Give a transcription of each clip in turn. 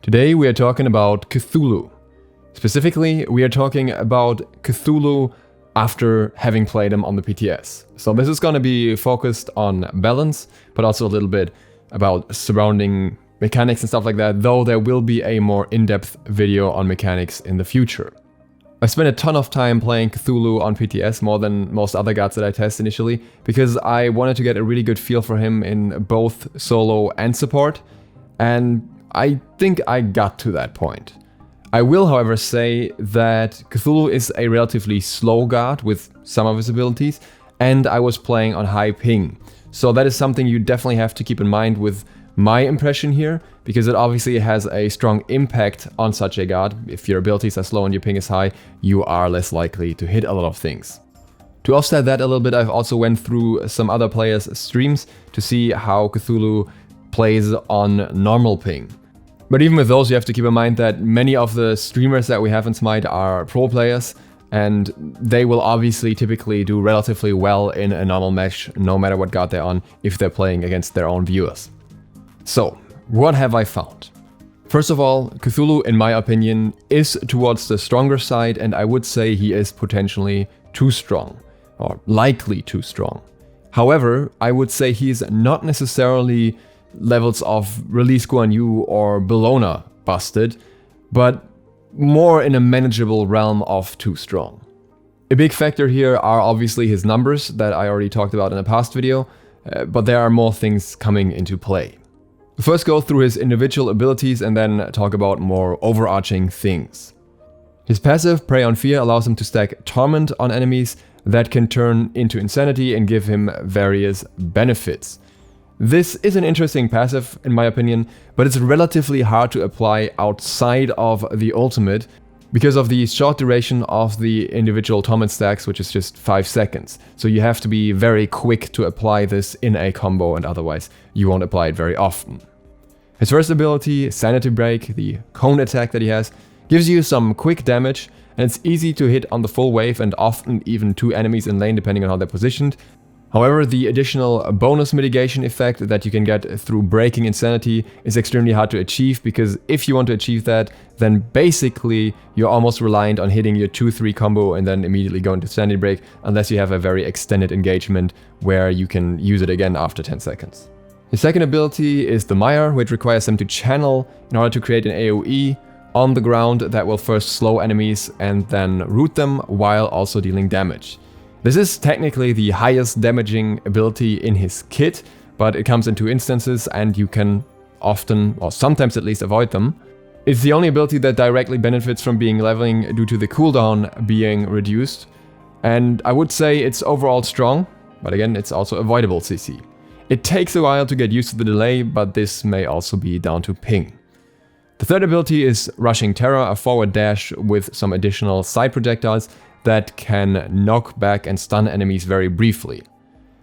Today we are talking about Cthulhu. Specifically, we are talking about Cthulhu after having played him on the PTS. So this is going to be focused on balance, but also a little bit about surrounding mechanics and stuff like that, though there will be a more in-depth video on mechanics in the future. I spent a ton of time playing Cthulhu on PTS, more than most other gods that I test initially, because I wanted to get a really good feel for him in both solo and support, and I think I got to that point. I will, however, say that Cthulhu is a relatively slow god with some of his abilities, and I was playing on high ping. So that is something you definitely have to keep in mind with my impression here, because it obviously has a strong impact on such a god. If your abilities are slow and your ping is high, you are less likely to hit a lot of things. To offset that a little bit, I've also went through some other players' streams to see how Cthulhu plays on normal ping. But even with those, you have to keep in mind that many of the streamers that we have in SMITE are pro players, and they will obviously typically do relatively well in a normal match, no matter what god they're on, if they're playing against their own viewers. So, what have I found? First of all, Cthulhu, in my opinion, is towards the stronger side, and I would say he is potentially too strong, or likely too strong. However, I would say he is not necessarily levels of Release Guan Yu or Bologna busted, but more in a manageable realm of too strong. A big factor here are obviously his numbers that I already talked about in a past video, but there are more things coming into play. First go through his individual abilities and then talk about more overarching things. His passive, Prey on Fear, allows him to stack Torment on enemies that can turn into Insanity and give him various benefits. This is an interesting passive in my opinion, but it's relatively hard to apply outside of the ultimate because of the short duration of the individual torment stacks, which is just 5 seconds. So you have to be very quick to apply this in a combo, and otherwise you won't apply it very often. His first ability, Sanity Break, the cone attack that he has, gives you some quick damage, and it's easy to hit on the full wave and often even 2 enemies in lane depending on how they're positioned. However, the additional bonus mitigation effect that you can get through breaking Insanity is extremely hard to achieve, because if you want to achieve that, then basically you're almost reliant on hitting your 2-3 combo and then immediately go into Sanity Break, unless you have a very extended engagement where you can use it again after 10 seconds. His second ability is the Mire, which requires him to channel in order to create an AoE on the ground that will first slow enemies and then root them while also dealing damage. This is technically the highest damaging ability in his kit, but it comes in 2 instances and you can often, or sometimes at least, avoid them. It's the only ability that directly benefits from being leveling due to the cooldown being reduced, and I would say it's overall strong, but again, it's also avoidable CC. It takes a while to get used to the delay, but this may also be down to ping. The third ability is Rushing Terror, a forward dash with some additional side projectiles that can knock back and stun enemies very briefly.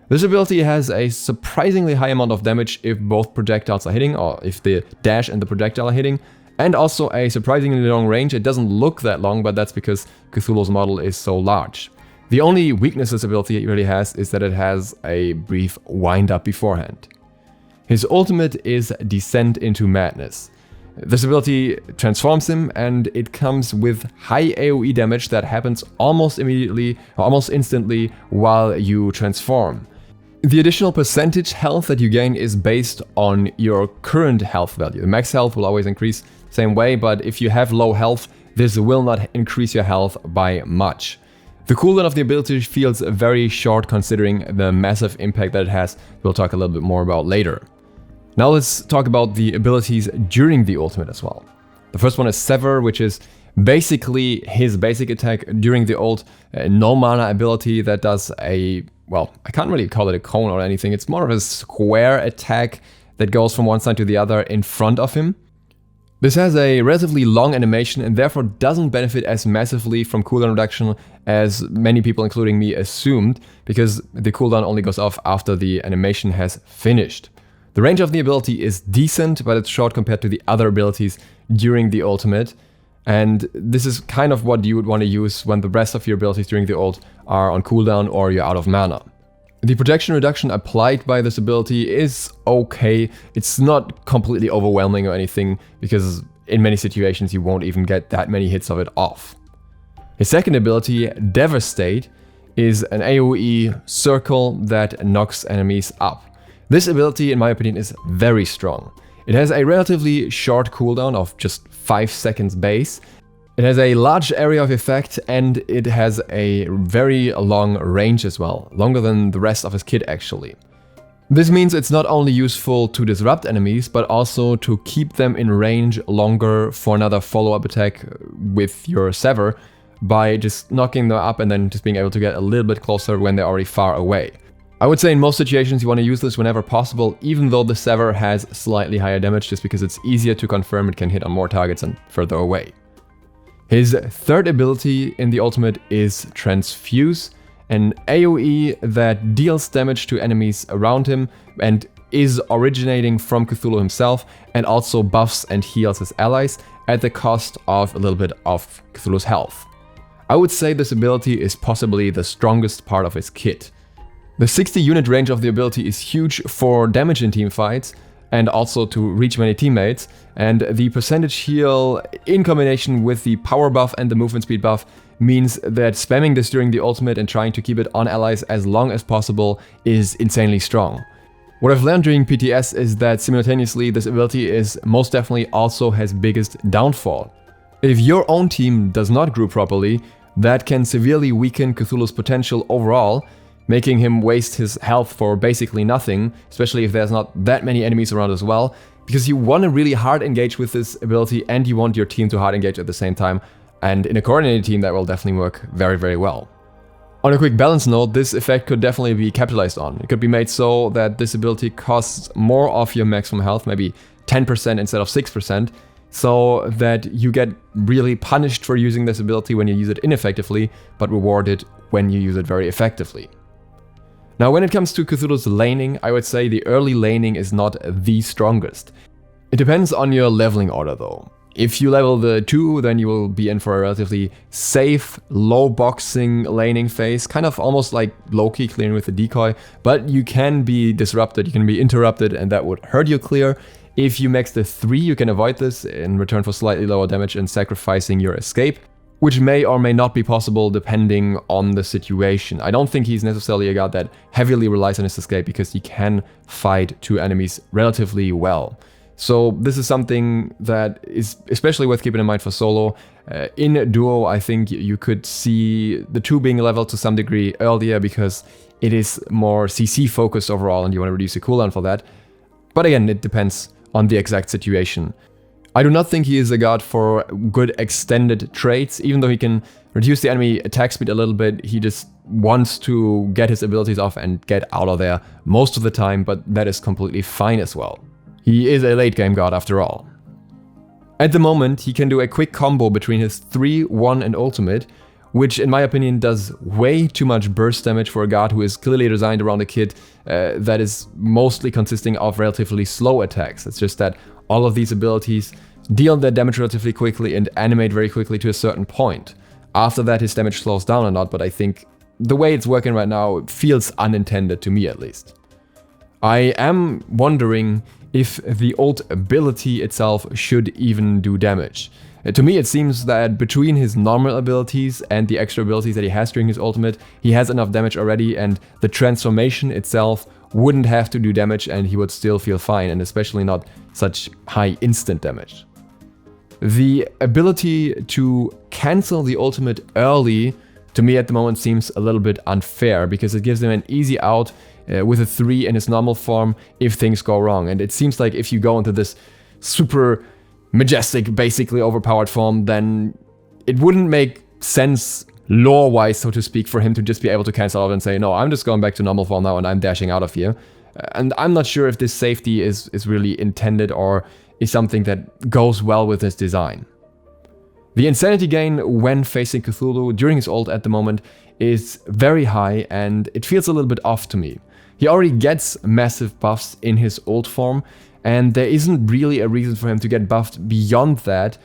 This ability has a surprisingly high amount of damage if both projectiles are hitting, or if the dash and the projectile are hitting, and also a surprisingly long range. It doesn't look that long, but that's because Cthulhu's model is so large. The only weakness this ability really has is that it has a brief wind-up beforehand. His ultimate is Descent into Madness. This ability transforms him, and it comes with high AoE damage that happens almost immediately, or almost instantly, while you transform. The additional percentage health that you gain is based on your current health value. The max health will always increase the same way, but if you have low health, this will not increase your health by much. The cooldown of the ability feels very short considering the massive impact that it has. We'll talk a little bit more about later. Now let's talk about the abilities during the ultimate as well. The first one is Sever, which is basically his basic attack during the ult, a no mana ability that does a, well, I can't really call it a cone or anything, it's more of a square attack that goes from one side to the other in front of him. This has a relatively long animation and therefore doesn't benefit as massively from cooldown reduction as many people, including me, assumed, because the cooldown only goes off after the animation has finished. The range of the ability is decent, but it's short compared to the other abilities during the ultimate, and this is kind of what you would want to use when the rest of your abilities during the ult are on cooldown or you're out of mana. The protection reduction applied by this ability is okay. It's not completely overwhelming or anything, because in many situations you won't even get that many hits of it off. His second ability, Devastate, is an AoE circle that knocks enemies up. This ability, in my opinion, is very strong. It has a relatively short cooldown of just 5 seconds base. It has a large area of effect, and it has a very long range as well, longer than the rest of his kit actually. This means it's not only useful to disrupt enemies, but also to keep them in range longer for another follow-up attack with your Sever, by just knocking them up and then just being able to get a little bit closer when they're already far away. I would say in most situations you want to use this whenever possible, even though the Sever has slightly higher damage just because it's easier to confirm it can hit on more targets and further away. His third ability in the ultimate is Transfuse, an AoE that deals damage to enemies around him and is originating from Cthulhu himself, and also buffs and heals his allies at the cost of a little bit of Cthulhu's health. I would say this ability is possibly the strongest part of his kit. The 60 unit range of the ability is huge for damage in teamfights and also to reach many teammates, and the percentage heal in combination with the power buff and the movement speed buff means that spamming this during the ultimate and trying to keep it on allies as long as possible is insanely strong. What I've learned during PTS is that simultaneously this ability is most definitely also his biggest downfall. If your own team does not group properly, that can severely weaken Cthulhu's potential overall, making him waste his health for basically nothing, especially if there's not that many enemies around as well, because you want to really hard engage with this ability and you want your team to hard engage at the same time, and in a coordinated team that will definitely work very, very well. On a quick balance note, this effect could definitely be capitalized on. It could be made so that this ability costs more of your maximum health, maybe 10% instead of 6%, so that you get really punished for using this ability when you use it ineffectively, but rewarded when you use it very effectively. Now, when it comes to Cthulhu's laning, I would say the early laning is not the strongest. It depends on your leveling order though. If you level the 2, then you will be in for a relatively safe, low boxing laning phase, kind of almost like Loki clearing with a decoy, but you can be disrupted, you can be interrupted, and that would hurt you clear. If you max the 3, you can avoid this in return for slightly lower damage and sacrificing your escape, which may or may not be possible depending on the situation. I don't think he's necessarily a god that heavily relies on his escape because he can fight 2 enemies relatively well. So this is something that is especially worth keeping in mind for solo. In duo, I think you could see the 2 being leveled to some degree earlier because it is more CC focused overall and you want to reduce the cooldown for that. But again, it depends on the exact situation. I do not think he is a god for good extended traits. Even though he can reduce the enemy attack speed a little bit, he just wants to get his abilities off and get out of there most of the time, but that is completely fine as well. He is a late game god after all. At the moment, he can do a quick combo between his 3, 1 and ultimate, which in my opinion does way too much burst damage for a god who is clearly designed around a kit that is mostly consisting of relatively slow attacks. It's just that all of these abilities deal their damage relatively quickly and animate very quickly to a certain point. After that his damage slows down or not, but I think the way it's working right now feels unintended to me at least. I am wondering if the ult ability itself should even do damage. To me it seems that between his normal abilities and the extra abilities that he has during his ultimate, he has enough damage already, and the transformation itself wouldn't have to do damage and he would still feel fine, and especially not such high instant damage. The ability to cancel the ultimate early to me at the moment seems a little bit unfair because it gives him an easy out with a 3 in his normal form if things go wrong, and it seems like if you go into this super majestic, basically overpowered form, then it wouldn't make sense lore-wise, so to speak, for him to just be able to cancel out and say, no, I'm just going back to normal form now and I'm dashing out of here. And I'm not sure if this safety is really intended or is something that goes well with this design. The insanity gain when facing Cthulhu during his ult at the moment is very high and it feels a little bit off to me. He already gets massive buffs in his ult form, and there isn't really a reason for him to get buffed beyond that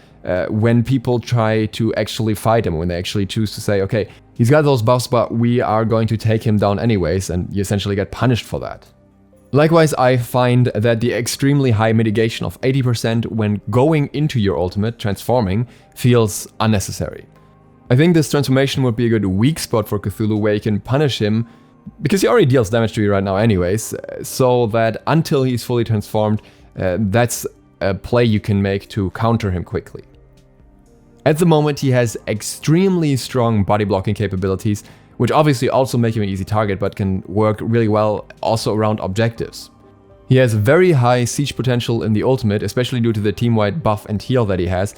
when people try to actually fight him, when they actually choose to say, okay, he's got those buffs, but we are going to take him down anyways, and you essentially get punished for that. Likewise, I find that the extremely high mitigation of 80% when going into your ultimate, transforming, feels unnecessary. I think this transformation would be a good weak spot for Cthulhu where you can punish him, because he already deals damage to you right now anyways, so that until he's fully transformed, that's a play you can make to counter him quickly. At the moment, he has extremely strong body blocking capabilities, which obviously also make him an easy target, but can work really well also around objectives. He has very high siege potential in the ultimate, especially due to the team-wide buff and heal that he has,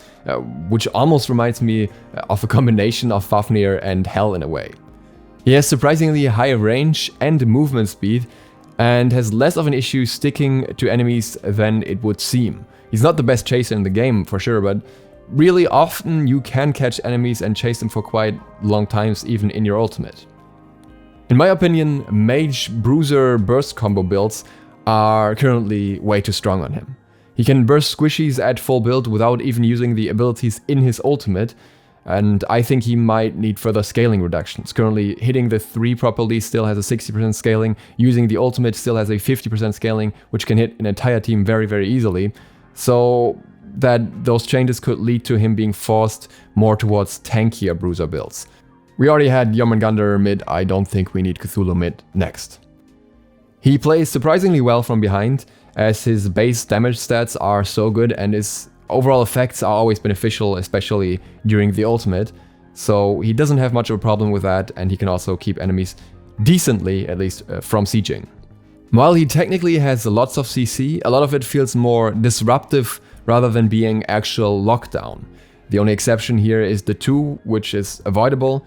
which almost reminds me of a combination of Fafnir and Hell in a way. He has surprisingly high range and movement speed, and has less of an issue sticking to enemies than it would seem. He's not the best chaser in the game, for sure, but really often you can catch enemies and chase them for quite long times, even in your ultimate. In my opinion, Mage, Bruiser, Burst combo builds are currently way too strong on him. He can burst squishies at full build without even using the abilities in his ultimate, and I think he might need further scaling reductions. Currently, hitting the 3 properly still has a 60% scaling, using the ultimate still has a 50% scaling, which can hit an entire team very, very easily. So that those changes could lead to him being forced more towards tankier Bruiser builds. We already had Jormungandr mid, I don't think we need Cthulhu mid next. He plays surprisingly well from behind, as his base damage stats are so good and his overall effects are always beneficial, especially during the ultimate, so he doesn't have much of a problem with that, and he can also keep enemies decently, at least from sieging. While he technically has lots of CC, a lot of it feels more disruptive rather than being actual lockdown. The only exception here is the 2, which is avoidable,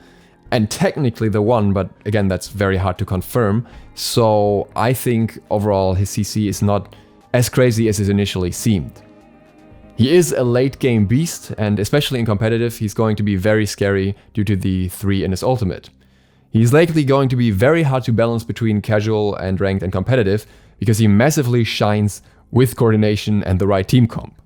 and technically the 1, but again that's very hard to confirm, so I think overall his CC is not as crazy as it initially seemed. He is a late game beast, and especially in competitive he's going to be very scary due to the 3 in his ultimate. He's likely going to be very hard to balance between casual and ranked and competitive, because he massively shines with coordination and the right team comp.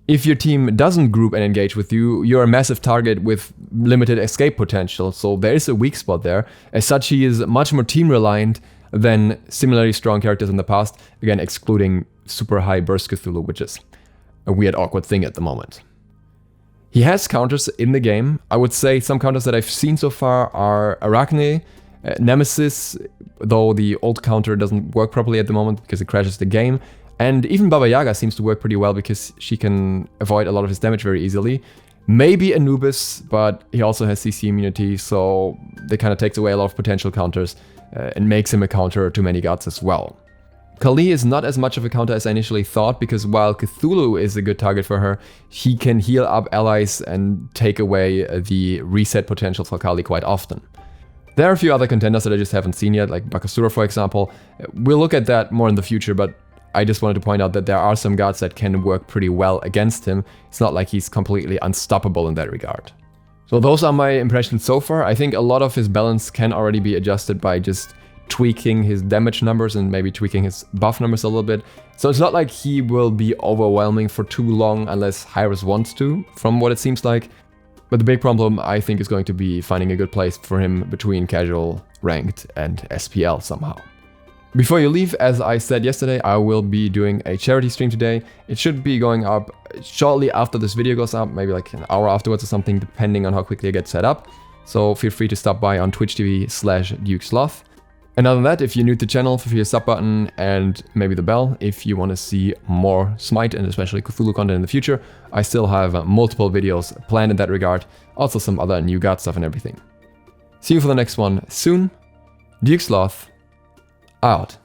If your team doesn't group and engage with you, you're a massive target with limited escape potential, so there is a weak spot there. As such, he is much more team reliant than similarly strong characters in the past, again excluding super high burst Cthulhu, which is a weird awkward thing at the moment. He has counters in the game. I would say some counters that I've seen so far are Arachne, Nemesis, though the old counter doesn't work properly at the moment because it crashes the game. And even Baba Yaga seems to work pretty well because she can avoid a lot of his damage very easily. Maybe Anubis, but he also has CC immunity, so that kind of takes away a lot of potential counters and makes him a counter to many gods as well. Kali is not as much of a counter as I initially thought, because while Cthulhu is a good target for her, he can heal up allies and take away the reset potential for Kali quite often. There are a few other contenders that I just haven't seen yet, like Bakasura for example. We'll look at that more in the future, but I just wanted to point out that there are some gods that can work pretty well against him. It's not like he's completely unstoppable in that regard. So those are my impressions so far. I think a lot of his balance can already be adjusted by just tweaking his damage numbers and maybe tweaking his buff numbers a little bit. So it's not like he will be overwhelming for too long unless Hyros wants to, from what it seems like. But the big problem I think is going to be finding a good place for him between casual, ranked and SPL somehow. Before you leave, as I said yesterday, I will be doing a charity stream today. It should be going up shortly after this video goes up, maybe like an hour afterwards or something, depending on how quickly I get set up. So feel free to stop by on twitch.tv/DukesLoth. And other than that, if you're new to the channel, feel free to sub button and maybe the bell if you want to see more Smite and especially Cthulhu content in the future. I still have multiple videos planned in that regard, also some other new god stuff and everything. See you for the next one soon. DukesLoth out.